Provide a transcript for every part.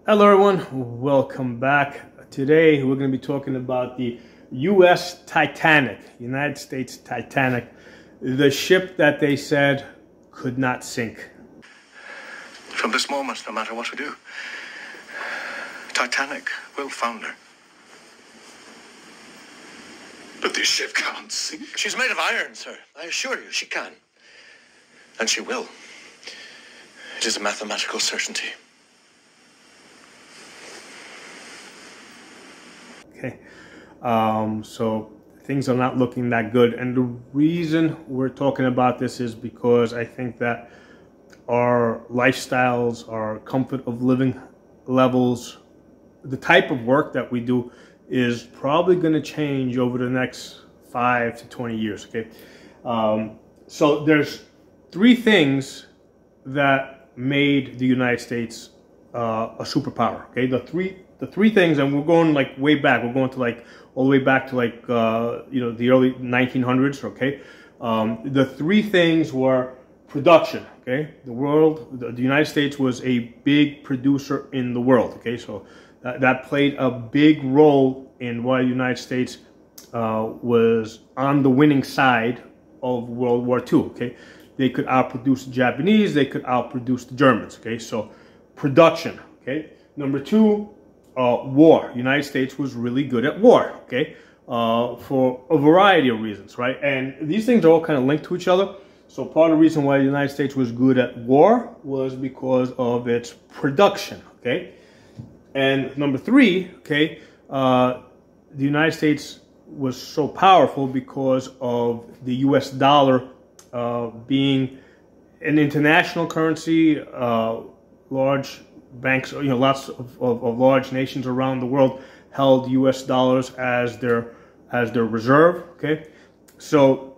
Hello everyone, welcome back. Today we're going to be talking about the U.S. Titanic, United States Titanic, the ship that they said could not sink. From this moment, no matter what we do, Titanic will founder. But this ship can't sink. She's made of iron, sir. I assure you, she can. And she will. It is a mathematical certainty. Okay, so things are not looking that good, and the reason we're talking about this is because I think that our lifestyles, our comfort of living levels, the type of work that we do is probably going to change over the next 5 to 20 years. Okay, so there's three things that made the United States a superpower. Okay, the three things, and we're going like way back. We're going to like all the way back to like the early 1900s. Okay, the three things were production. Okay, the United States was a big producer in the world. Okay, so that played a big role in why the United States was on the winning side of World War II. Okay, they could outproduce the Japanese, they could outproduce the Germans. Okay, so production. Okay, number two, war. United States was really good at war. Okay, for a variety of reasons, right? And these things are all kind of linked to each other. So part of the reason why the United States was good at war was because of its production. Okay, and number three, okay, the United States was so powerful because of the U.S. dollar being an international currency. Large banks, lots of large nations around the world held U.S. dollars as their reserve. Okay, so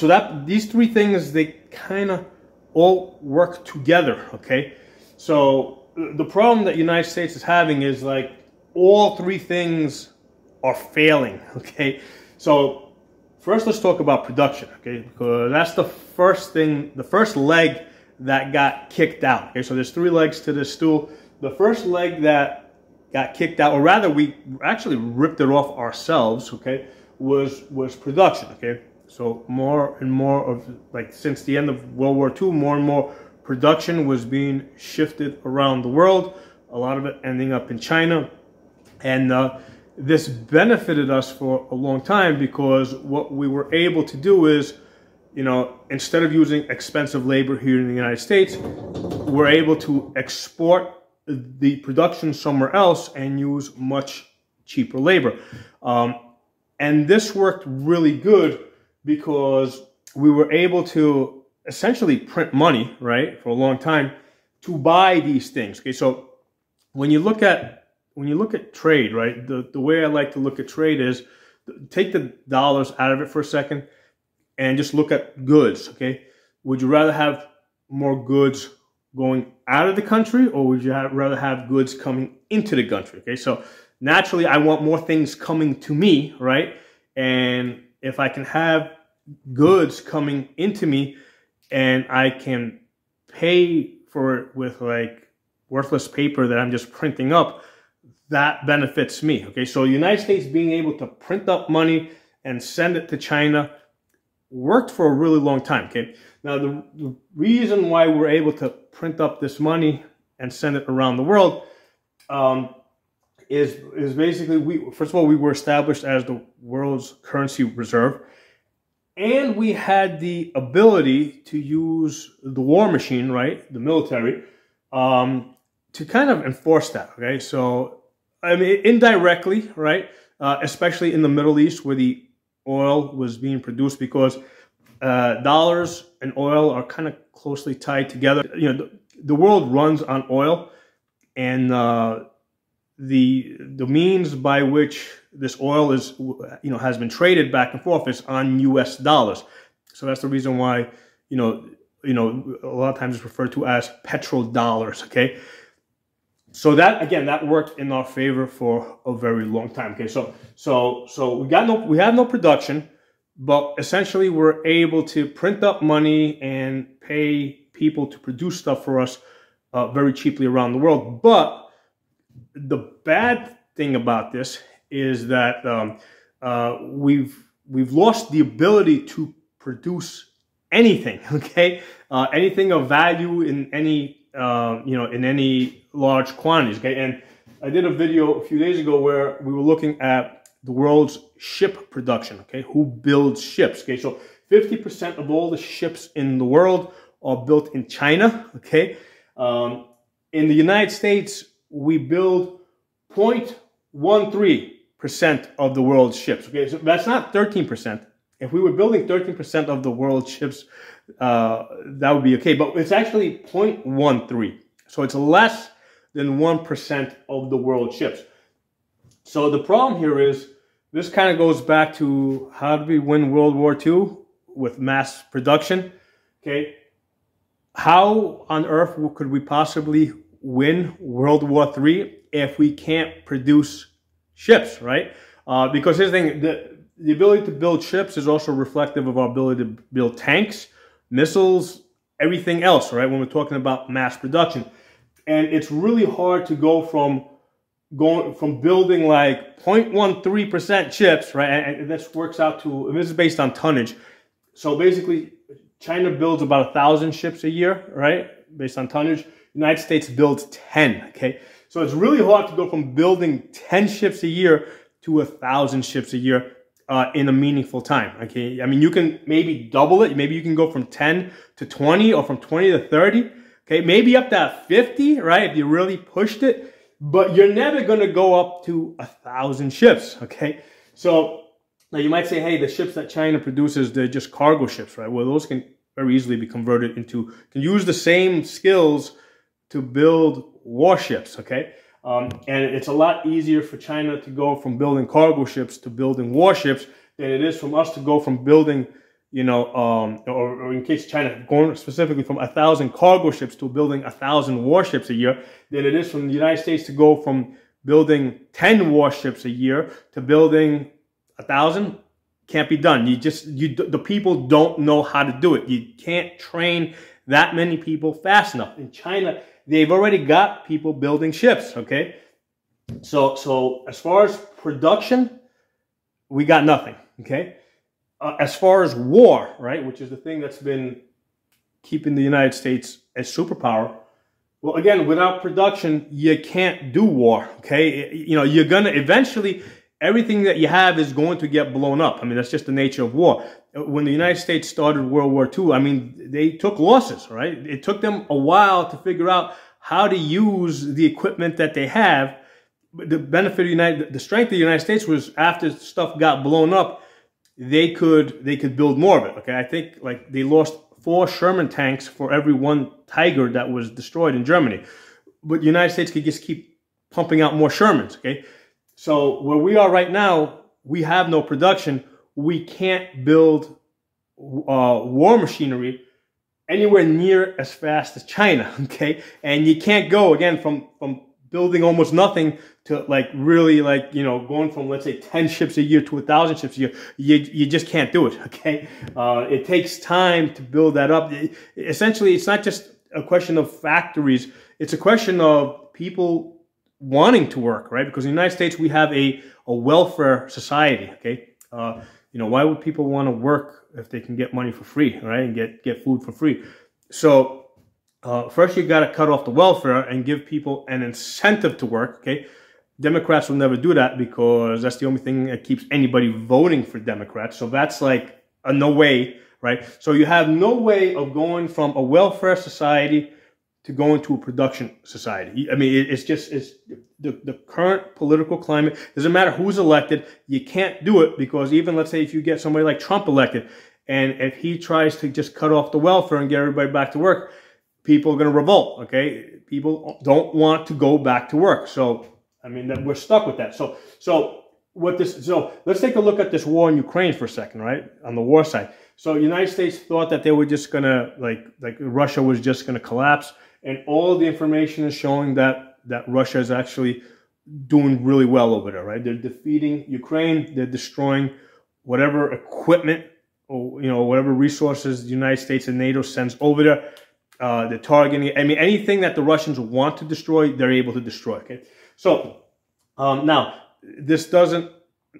that these three things, they kind of all work together. Okay, so the problem that the United States is having is like all three things are failing. Okay, so first let's talk about production. Okay, because that's the first thing, the first leg that got kicked out. Okay, so there's three legs to this stool. The first leg that got kicked out, or rather we actually ripped it off ourselves, okay, was production. Okay, so more and more of, like, since the end of World War II, more and more production was being shifted around the world, a lot of it ending up in China. And this benefited us for a long time, because what we were able to do is, instead of using expensive labor here in the United States, we're able to export the production somewhere else and use much cheaper labor. And this worked really good because we were able to essentially print money, right, for a long time to buy these things. Okay, so when you look at trade, right, the way I like to look at trade is take the dollars out of it for a second and just look at goods. Okay, would you rather have more goods going out of the country, or would you rather have goods coming into the country? Okay, so naturally I want more things coming to me, right? And if I can have goods coming into me and I can pay for it with like worthless paper that I'm just printing up, that benefits me. Okay, so the United States being able to print up money and send it to China worked for a really long time. Okay, now the reason why we're able to print up this money and send it around the world is basically, first of all, we were established as the world's currency reserve, and we had the ability to use the war machine, right, the military, to kind of enforce that. Okay, so I mean, indirectly, right, especially in the Middle East where the oil was being produced, because dollars and oil are kind of closely tied together. The world runs on oil, and the means by which this oil is, has been traded back and forth is on U.S. dollars. So that's the reason why, a lot of times it's referred to as petrodollars. Okay, so that, again, that worked in our favor for a very long time. Okay, so we have no production, but essentially we're able to print up money and pay people to produce stuff for us very cheaply around the world. But the bad thing about this is that we've lost the ability to produce anything. Okay, anything of value in any in any large quantities. Okay, and I did a video a few days ago where we were looking at the world's ship production. Okay, who builds ships? Okay, so 50% of all the ships in the world are built in China. Okay, in the United States, we build 0.13% of the world's ships. Okay, so that's not 13%. If we were building 13% of the world's ships, that would be okay. But it's actually 0.13. So it's less than 1% of the world's ships. So the problem here is, this kind of goes back to how did we win World War II with mass production? Okay, how on earth could we possibly win World War III if we can't produce ships, right? Because here's the thing, the ability to build ships is also reflective of our ability to build tanks, missiles, everything else, right? When we're talking about mass production. And it's really hard to go from building like 0.13% ships, right? And this works out to, this is based on tonnage. So basically, China builds about 1,000 ships a year, right? Based on tonnage. United States builds 10, okay? So it's really hard to go from building 10 ships a year to 1,000 ships a year in a meaningful time, okay? I mean, you can maybe double it. Maybe you can go from 10 to 20 or from 20 to 30, okay? Maybe up to 50, right? If you really pushed it. But you're never going to go up to 1,000 ships, okay? So now you might say, hey, the ships that China produces, they're just cargo ships, right? Well, those can very easily be converted into, can use the same skills to build warships, okay? And it's a lot easier for China to go from building cargo ships to building warships than it is from us to go from building, or in case China, going specifically from 1,000 cargo ships to building 1,000 warships a year, than it is from the United States to go from building 10 warships a year to building 1,000. Can't be done. The people don't know how to do it. You can't train that many people fast enough. In China, they've already got people building ships, okay? So as far as production, we got nothing, okay? As far as war, right, which is the thing that's been keeping the United States a superpower, well, again, without production, you can't do war, okay? You're going to eventually, everything that you have is going to get blown up. I mean, that's just the nature of war. When the United States started World War II, I mean, they took losses, right? It took them a while to figure out how to use the equipment that they have. But the benefit of the strength of the United States was after stuff got blown up, they could build more of it, okay? I think like they lost 4 Sherman tanks for every 1 Tiger that was destroyed in Germany. But the United States could just keep pumping out more Shermans, okay? So where we are right now, we have no production. We can't build war machinery anywhere near as fast as China, okay? And you can't go, again, from building almost nothing to like really like, going from, let's say, 10 ships a year to 1,000 ships a year. You just can't do it, okay? It takes time to build that up. Essentially, it's not just a question of factories. It's a question of people wanting to work, right? Because in the United States, we have a welfare society, okay? Why would people want to work if they can get money for free, right? And get food for free. So first you got to cut off the welfare and give people an incentive to work, okay? Democrats will never do that because that's the only thing that keeps anybody voting for Democrats. So that's like a no way, right? So you have no way of going from a welfare society to go into a production society. I mean, it's the current political climate. Doesn't matter who's elected. You can't do it because even, let's say, if you get somebody like Trump elected, and if he tries to just cut off the welfare and get everybody back to work, people are going to revolt, okay? People don't want to go back to work. So, I mean, we're stuck with that. So let's take a look at this war in Ukraine for a second, right? On the war side. So the United States thought that they were just going to, like Russia was just going to collapse. And all the information is showing that Russia is actually doing really well over there, right? They're defeating Ukraine. They're destroying whatever equipment or, whatever resources the United States and NATO sends over there. they're targeting. I mean, anything that the Russians want to destroy, they're able to destroy. Okay, so now this doesn't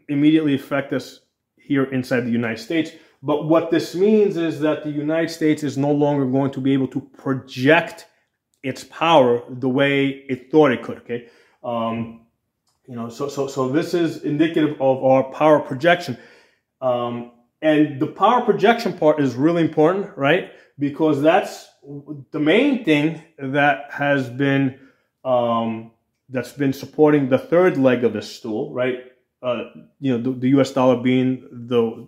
immediately affect us here inside the United States, but what this means is that the United States is no longer going to be able to project its power the way it thought it could. Okay, you know, so this is indicative of our power projection, and the power projection part is really important, right? Because that's the main thing that has been that's been supporting the third leg of this stool, right? You know, the U.S. dollar being the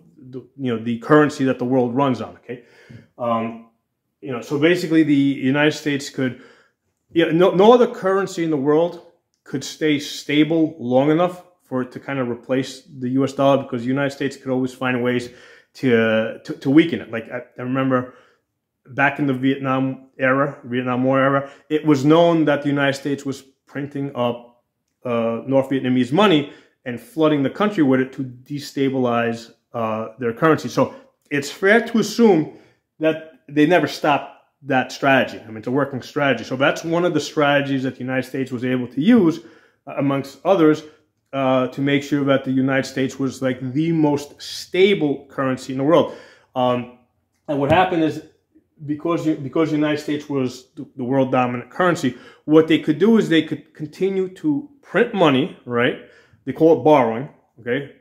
you know, the currency that the world runs on. Okay, you know, so basically the United States could, yeah, no other currency in the world could stay stable long enough for it to kind of replace the U.S. dollar, because the United States could always find ways to weaken it. Like I remember back in the Vietnam War era, it was known that the United States was printing up North Vietnamese money and flooding the country with it to destabilize their currency. So it's fair to assume that they never stopped that strategy. I mean, it's a working strategy. So that's one of the strategies that the United States was able to use, amongst others, to make sure that the United States was like the most stable currency in the world. And what happened is, because the United States was the world dominant currency, what they could do is they could continue to print money, right? They call it borrowing, okay?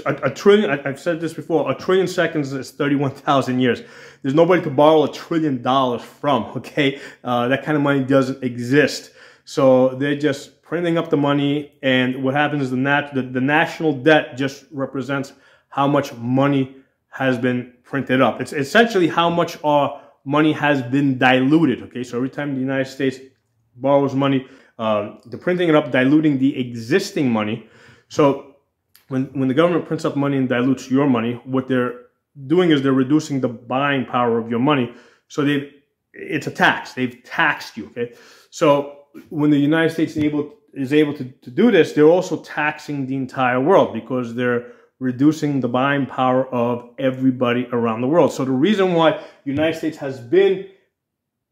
A trillion, I've said this before, a trillion seconds is 31,000 years. There's nobody to borrow $1 trillion from, okay? That kind of money doesn't exist. So they're just printing up the money, and what happens is the national debt just represents how much money has been printed up. It's essentially how much our money has been diluted, okay? So every time the United States borrows money, they're printing it up, diluting the existing money. So when the government prints up money and dilutes your money, what they're doing is they're reducing the buying power of your money. So it's a tax. They've taxed you, okay? So when the United States is able to do this, they're also taxing the entire world, because they're reducing the buying power of everybody around the world. So the reason why the United States has been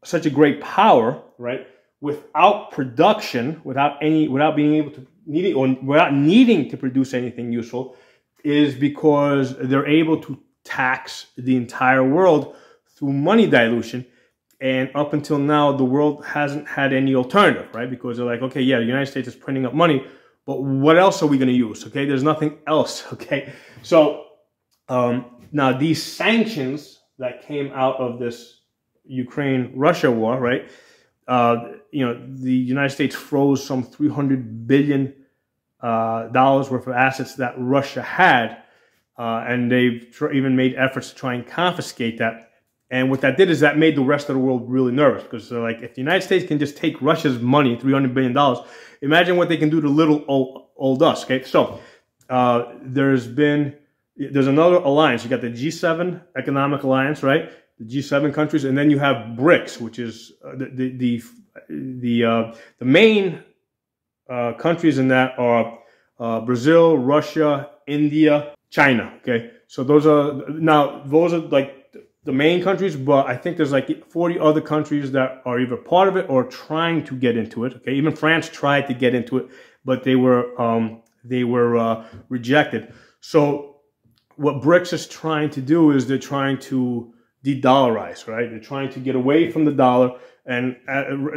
such a great power, right, without production, without being able to without needing to produce anything useful, is because they're able to tax the entire world through money dilution. And up until now, the world hasn't had any alternative, right? Because they're like, okay, yeah, the United States is printing up money, but what else are we going to use? Okay, there's nothing else. Okay, so now these sanctions that came out of this Ukraine-Russia war, right? You know, the United States froze some $300 billion worth of assets that Russia had, and they've even made efforts to try and confiscate that. And what that did is that made the rest of the world really nervous, because they're like, if the United States can just take Russia's money, $300 billion, imagine what they can do to little old us, okay? So there's another alliance. You got the G7 economic alliance, right? The G7 countries, and then you have BRICS, which is the main countries in that are Brazil, Russia, India, China, okay? So those are like the main countries, but I think there's like 40 other countries that are either part of it or trying to get into it. Okay, even France tried to get into it, but they were rejected. So what BRICS is trying to do is they're trying to de-dollarize, right? They're trying to get away from the dollar. And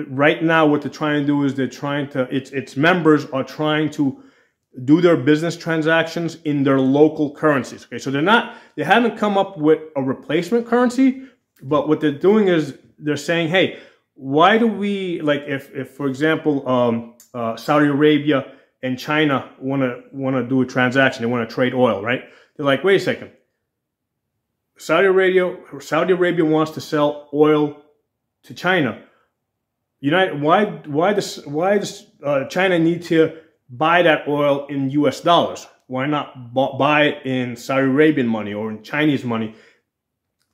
right now, what they're trying to do is they're trying to, its members are trying to do their business transactions in their local currencies. Okay, so they haven't come up with a replacement currency, but what they're doing is they're saying, hey, why do we, like, if for example, Saudi Arabia and China want to do a transaction, they want to trade oil, right? They're like, wait a second, Saudi Arabia wants to sell oil to China. Why does China need to buy that oil in US dollars? Why not buy it in Saudi Arabian money or in Chinese money?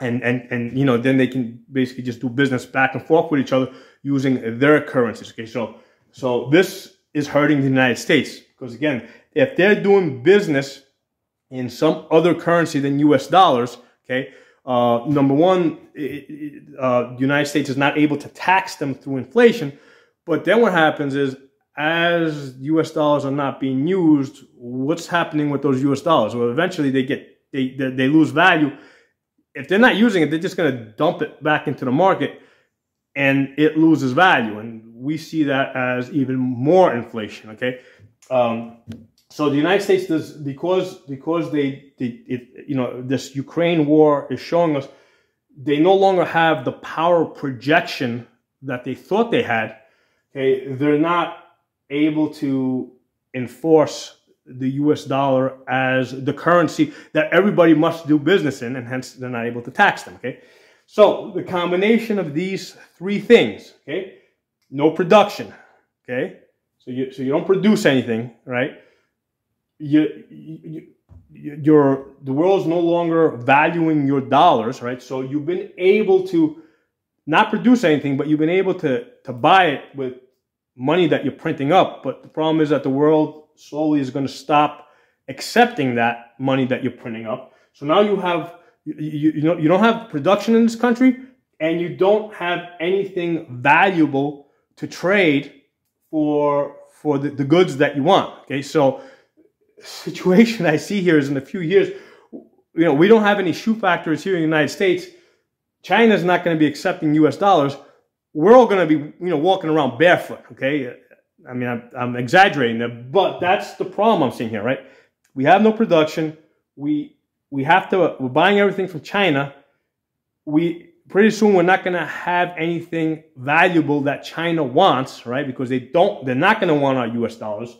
And you know, then they can basically just do business back and forth with each other using their currencies. Okay, so this is hurting the United States, because again, if they're doing business in some other currency than US dollars, okay, Number one, the United States is not able to tax them through inflation. But then what happens is, as U.S. dollars are not being used, what's happening with those U.S. dollars? Well, eventually they lose value. If they're not using it, they're just going to dump it back into the market, and it loses value. And we see that as even more inflation. Okay, so the United States does, because this Ukraine war is showing us they no longer have the power projection that they thought they had. Okay, they're not able to enforce the U.S. dollar as the currency that everybody must do business in, and hence they're not able to tax them. Okay, so the combination of these three things. Okay, no production. Okay, so you don't produce anything, right? The world's no longer valuing your dollars, right? So you've been able to not produce anything, but you've been able to buy it with money that you're printing up. But the problem is that the world slowly is going to stop accepting that money that you're printing up. So now you have you don't have production in this country, and you don't have anything valuable to trade for the goods that you want. Okay, so the situation I see here is, in a few years, we don't have any shoe factories here in the United States. China's not going to be accepting U.S. dollars. We're all going to be, walking around barefoot. Okay, I mean, I'm exaggerating there, but that's the problem I'm seeing here, right? We have no production. We're buying everything from China. Pretty soon we're not going to have anything valuable that China wants, right? Because they're not going to want our U.S. dollars.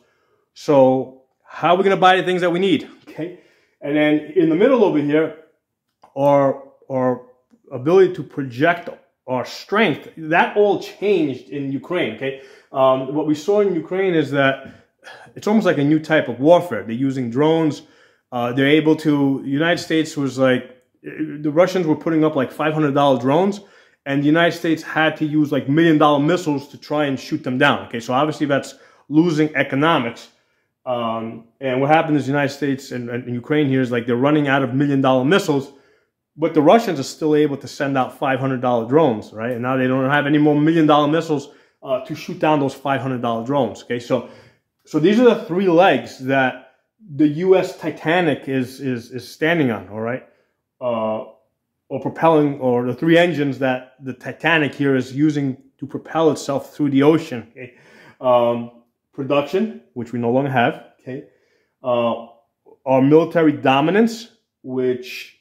So how are we going to buy the things that we need? Okay, and then in the middle over here, our ability to project our strength, that all changed in Ukraine. Okay, what we saw in Ukraine is that it's almost like a new type of warfare. They're using drones. They're able to. The United States was like, the Russians were putting up like $500 drones, and the United States had to use like $1 million missiles to try and shoot them down. Okay, so obviously that's losing economics. And what happened is the United States and Ukraine here is like they're running out of $1 million missiles, but the Russians are still able to send out $500 drones, right? And now they don't have any more $1 million missiles to shoot down those $500 drones. Okay, so these are the three legs that the U.S. Titanic is standing on. All right, or propelling, or the three engines that the Titanic here is using to propel itself through the ocean. Okay, production, which we no longer have. Okay, our military dominance, which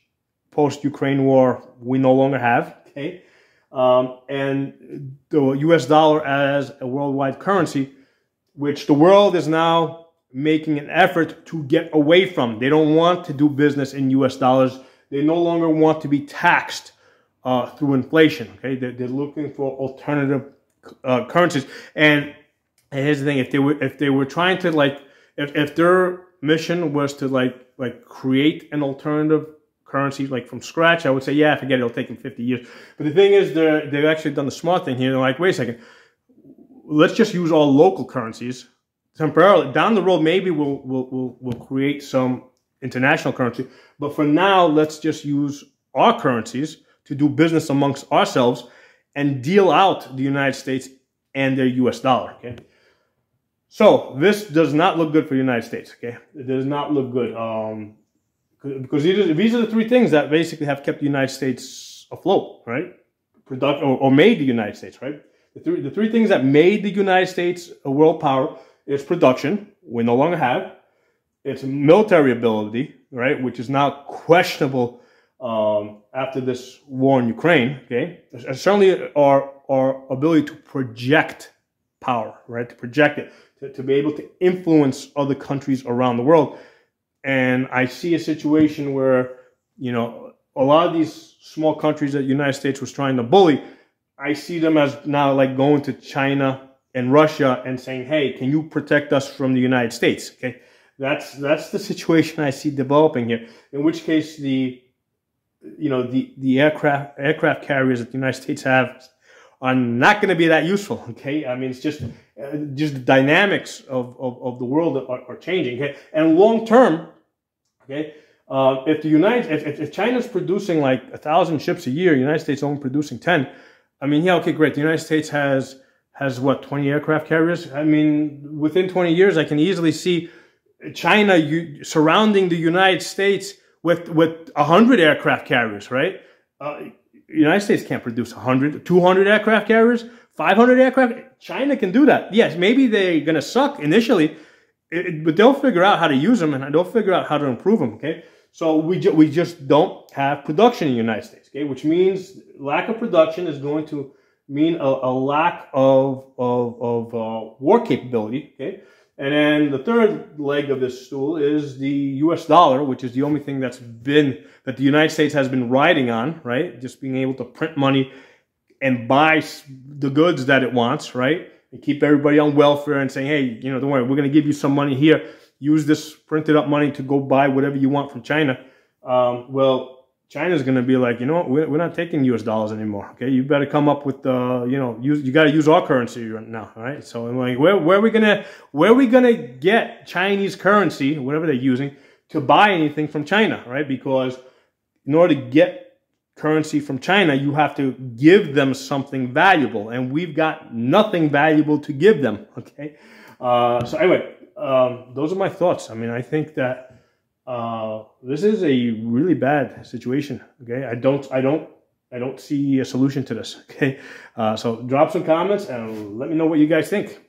post-Ukraine war we no longer have. Okay, and the U.S. dollar as a worldwide currency, which the world is now making an effort to get away from. They don't want to do business in U.S. dollars. They no longer want to be taxed through inflation. Okay, they're looking for alternative currencies. And here's the thing: if they were trying to if their mission was to create an alternative currency from scratch, I would say, yeah, forget it. It'll take them 50 years. But the thing is, they've actually done the smart thing here. They're like, wait a second, let's just use all local currencies temporarily. Down the road, maybe we'll create some international currency. But for now, let's just use our currencies to do business amongst ourselves and deal out the United States and their U.S. dollar. Okay. So this does not look good for the United States. Okay, it does not look good. Because these are the three things that basically have kept the United States afloat, right? Or made the United States, right? The three things that made the United States a world power is production, we no longer have. It's military ability, right, which is now questionable after this war in Ukraine. Okay, and certainly our ability to project power, right, to project it, to be able to influence other countries around the world. And I see a situation where, a lot of these small countries that the United States was trying to bully, I see them as now going to China and Russia and saying, hey, can you protect us from the United States? Okay, that's the situation I see developing here. In which case the aircraft carriers that the United States have are not going to be that useful. Okay, I mean, it's just the dynamics of the world are changing. Okay, and long term, okay, If China's producing like 1,000 ships a year, United States only producing 10. I mean, yeah, okay, great. The United States has what, 20 aircraft carriers? I mean, within 20 years, I can easily see China surrounding the United States with 100 aircraft carriers, right? United States can't produce 100, 200 aircraft carriers, 500 aircraft. China can do that. Yes, maybe they're going to suck initially, but they'll figure out how to use them and they'll figure out how to improve them, okay? So we just don't have production in the United States, okay? Which means lack of production is going to mean a lack of war capability, okay? And then the third leg of this stool is the U.S. dollar, which is the only thing that the United States has been riding on, right? Just being able to print money and buy the goods that it wants, right? And keep everybody on welfare and saying, hey, you know, don't worry, we're going to give you some money here. Use this printed up money to go buy whatever you want from China. Well, China's going to be like, you know what, we're not taking U.S. dollars anymore. Okay, you better come up with you got to use our currency now. All right. So I'm like, where are we gonna get Chinese currency, whatever they're using, to buy anything from China, right? Because in order to get currency from China, you have to give them something valuable, and we've got nothing valuable to give them. Okay. So anyway, those are my thoughts. I mean, I think that this is a really bad situation. Okay, I don't see a solution to this. Okay, so drop some comments and let me know what you guys think.